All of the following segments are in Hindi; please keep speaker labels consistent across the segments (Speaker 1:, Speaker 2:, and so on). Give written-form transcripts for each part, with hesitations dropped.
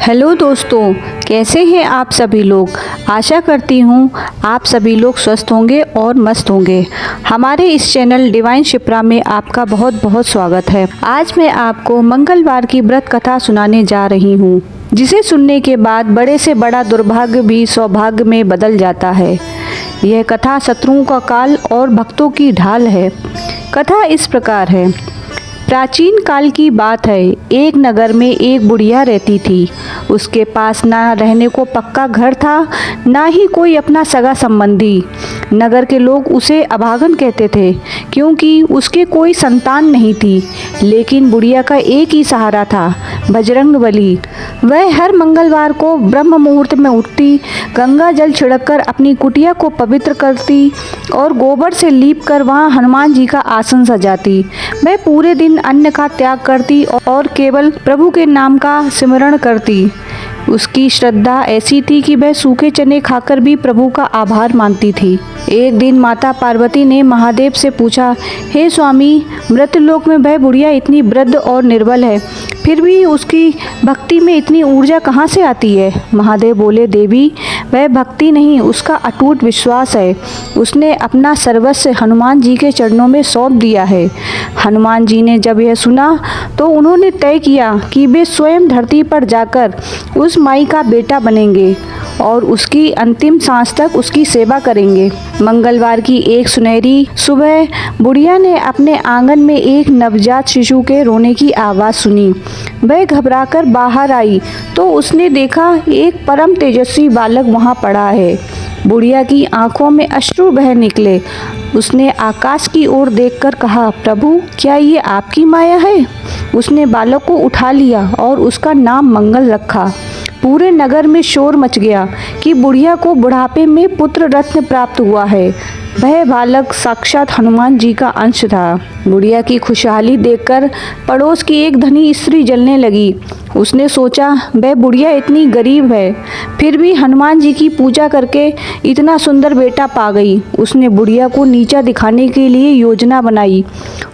Speaker 1: हेलो दोस्तों, कैसे हैं आप सभी लोग। आशा करती हूँ आप सभी लोग स्वस्थ होंगे और मस्त होंगे। हमारे इस चैनल डिवाइन शिप्रा में आपका बहुत बहुत स्वागत है। आज मैं आपको मंगलवार की व्रत कथा सुनाने जा रही हूँ, जिसे सुनने के बाद बड़े से बड़ा दुर्भाग्य भी सौभाग्य में बदल जाता है। यह कथा शत्रुओं का काल और भक्तों की ढाल है। कथा इस प्रकार है। प्राचीन काल की बात है। एक नगर में एक बुढ़िया रहती थी। उसके पास ना रहने को पक्का घर था, ना ही कोई अपना सगा संबंधी। नगर के लोग उसे अभागन कहते थे, क्योंकि उसके कोई संतान नहीं थी। लेकिन बुढ़िया का एक ही सहारा था, बजरंगबली। वह हर मंगलवार को ब्रह्म मुहूर्त में उठती, गंगा जल छिड़ककर अपनी कुटिया को पवित्र करती और गोबर से लीप कर वहाँ हनुमान जी का आसन सजाती। वह पूरे दिन अन्न का त्याग करती और केवल प्रभु के नाम का सिमरण करती। उसकी श्रद्धा ऐसी थी कि वह सूखे चने खाकर भी प्रभु का आभार मानती थी। एक दिन माता पार्वती ने महादेव से पूछा, हे स्वामी, मृतलोक में वह बुढ़िया इतनी वृद्ध और निर्बल है, फिर भी उसकी भक्ति में इतनी ऊर्जा कहाँ से आती है। महादेव बोले, देवी, वह भक्ति नहीं, उसका अटूट विश्वास है। उसने अपना सर्वस्व हनुमान जी के चरणों में सौंप दिया है। हनुमान जी ने जब यह सुना तो उन्होंने तय किया कि वे स्वयं धरती पर जाकर उस माई का बेटा बनेंगे और उसकी अंतिम सांस तक उसकी सेवा करेंगे। मंगलवार की एक सुनहरी सुबह बुढ़िया ने अपने आंगन में एक नवजात शिशु के रोने की आवाज़ सुनी। वह घबराकर बाहर आई तो उसने देखा एक परम तेजस्वी बालक वहाँ पड़ा है। बुढ़िया की आंखों में अश्रु बह निकले। उसने आकाश की ओर देखकर कहा, प्रभु, क्या ये आपकी माया है। उसने बालक को उठा लिया और उसका नाम मंगल रखा। पूरे नगर में शोर मच गया कि बुढ़िया को बुढ़ापे में पुत्र रत्न प्राप्त हुआ है। वह बालक साक्षात हनुमान जी का अंश था। बुढ़िया की खुशहाली देखकर पड़ोस की एक धनी स्त्री जलने लगी। उसने सोचा, वह बुढ़िया इतनी गरीब है, फिर भी हनुमान जी की पूजा करके इतना सुंदर बेटा पा गई। उसने बुढ़िया को नीचा दिखाने के लिए योजना बनाई।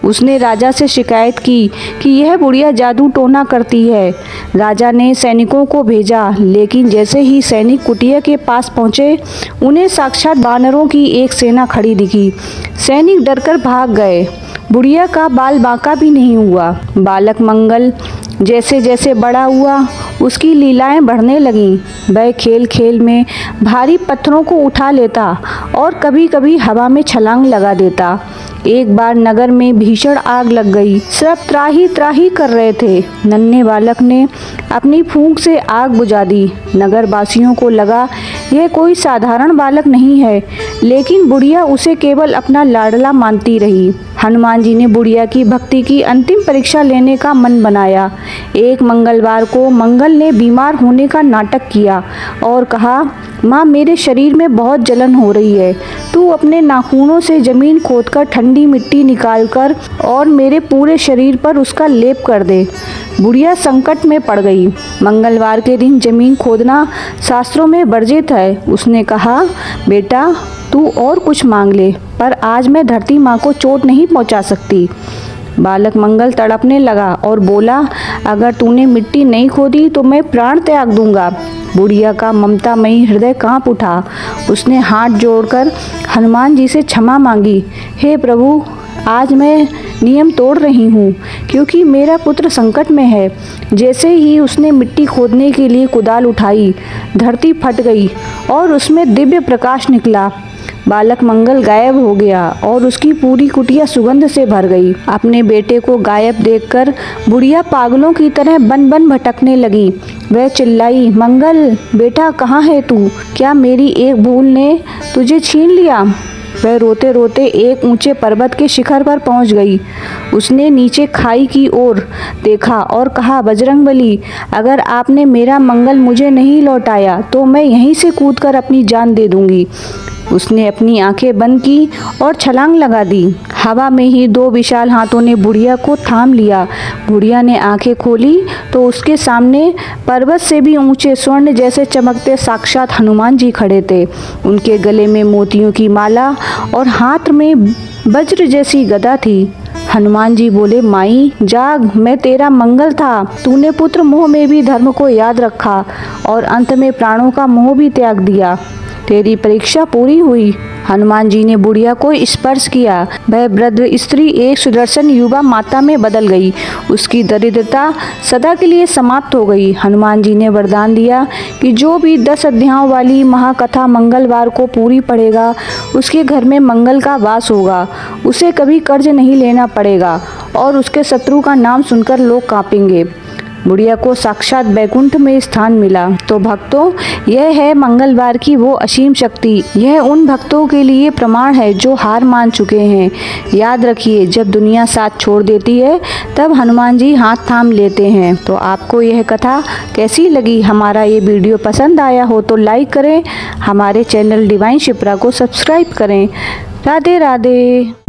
Speaker 1: उसने राजा से शिकायत की कि यह बुढ़िया जादू टोना करती है। राजा ने सैनिकों को भेजा, लेकिन जैसे ही सैनिक कुटिया के पास पहुँचे, उन्हें साक्षात वानरों की एक सेना खड़ी दिखी। सैनिक डरकर भाग गए। बुढ़िया का बाल बांका भी नहीं हुआ। बालक मंगल जैसे जैसे बड़ा हुआ, उसकी लीलाएं बढ़ने लगीं। वह खेल खेल में भारी पत्थरों को उठा लेता और कभी कभी हवा में छलांग लगा देता। एक बार नगर में भीषण आग लग गई। सब त्राही त्राही कर रहे थे। नन्हे बालक ने अपनी फूंक से आग बुझा दी। नगर वासियों को लगा यह कोई साधारण बालक नहीं है, लेकिन बुढ़िया उसे केवल अपना लाडला मानती रही। हनुमान जी ने बुढ़िया की भक्ति की अंतिम परीक्षा लेने का मन बनाया। एक मंगलवार को मंगल ने बीमार होने का नाटक किया और कहा, माँ, मेरे शरीर में बहुत जलन हो रही है। तू अपने नाखूनों से जमीन खोदकर ठंडी मिट्टी निकालकर और मेरे पूरे शरीर पर उसका लेप कर दे। बुढ़िया संकट में पड़ गई। मंगलवार के दिन जमीन खोदना शास्त्रों में वर्जित है। उसने कहा, बेटा, तू और कुछ मांग ले, पर आज मैं धरती माँ को चोट नहीं पहुँचा सकती। बालक मंगल तड़पने लगा और बोला, अगर तूने मिट्टी नहीं खोदी तो मैं प्राण त्याग दूंगा। बुढ़िया का ममतामयी हृदय कांप उठा। उसने हाथ जोड़कर हनुमान जी से क्षमा मांगी। हे प्रभु, आज मैं नियम तोड़ रही हूँ, क्योंकि मेरा पुत्र संकट में है। जैसे ही उसने मिट्टी खोदने के लिए कुदाल उठाई, धरती फट गई और उसमें दिव्य प्रकाश निकला। बालक मंगल गायब हो गया और उसकी पूरी कुटिया सुगंध से भर गई। अपने बेटे को गायब देखकर बुढ़िया पागलों की तरह बन बन भटकने लगी। वह चिल्लाई, मंगल बेटा, कहाँ है तू? क्या मेरी एक भूल ने तुझे छीन लिया? वह रोते रोते एक ऊंचे पर्वत के शिखर पर पहुंच गई। उसने नीचे खाई की ओर देखा और कहा, बजरंगबली, अगर आपने मेरा मंगल मुझे नहीं लौटाया तो मैं यहीं से कूदकर अपनी जान दे दूंगी। उसने अपनी आंखें बंद की और छलांग लगा दी। हवा में ही दो विशाल हाथों ने बुढ़िया को थाम लिया। बुढ़िया ने आंखें खोली तो उसके सामने पर्वत से भी ऊंचे स्वर्ण जैसे चमकते साक्षात हनुमान जी खड़े थे। उनके गले में मोतियों की माला और हाथ में वज्र जैसी गदा थी। हनुमान जी बोले, माई जाग, मैं तेरा मंगल था। तूने पुत्र मोह में भी धर्म को याद रखा और अंत में प्राणों का मोह भी त्याग दिया। तेरी परीक्षा पूरी हुई। हनुमान जी ने बुढ़िया को स्पर्श किया। वह वृद्ध स्त्री एक सुदर्शन युवा माता में बदल गई। उसकी दरिद्रता सदा के लिए समाप्त हो गई। हनुमान जी ने वरदान दिया कि जो भी 10 अध्यायों वाली महाकथा मंगलवार को पूरी पढ़ेगा, उसके घर में मंगल का वास होगा। उसे कभी कर्ज नहीं लेना पड़ेगा और उसके शत्रु का नाम सुनकर लोग कांपेंगे। बुढ़िया को साक्षात बैकुंठ में स्थान मिला। तो भक्तों, यह है मंगलवार की वो असीम शक्ति। यह उन भक्तों के लिए प्रमाण है जो हार मान चुके हैं। याद रखिए, जब दुनिया साथ छोड़ देती है तब हनुमान जी हाथ थाम लेते हैं। तो आपको यह कथा कैसी लगी? हमारा ये वीडियो पसंद आया हो तो लाइक करें, हमारे चैनल डिवाइन शिप्रा को सब्सक्राइब करें। राधे राधे।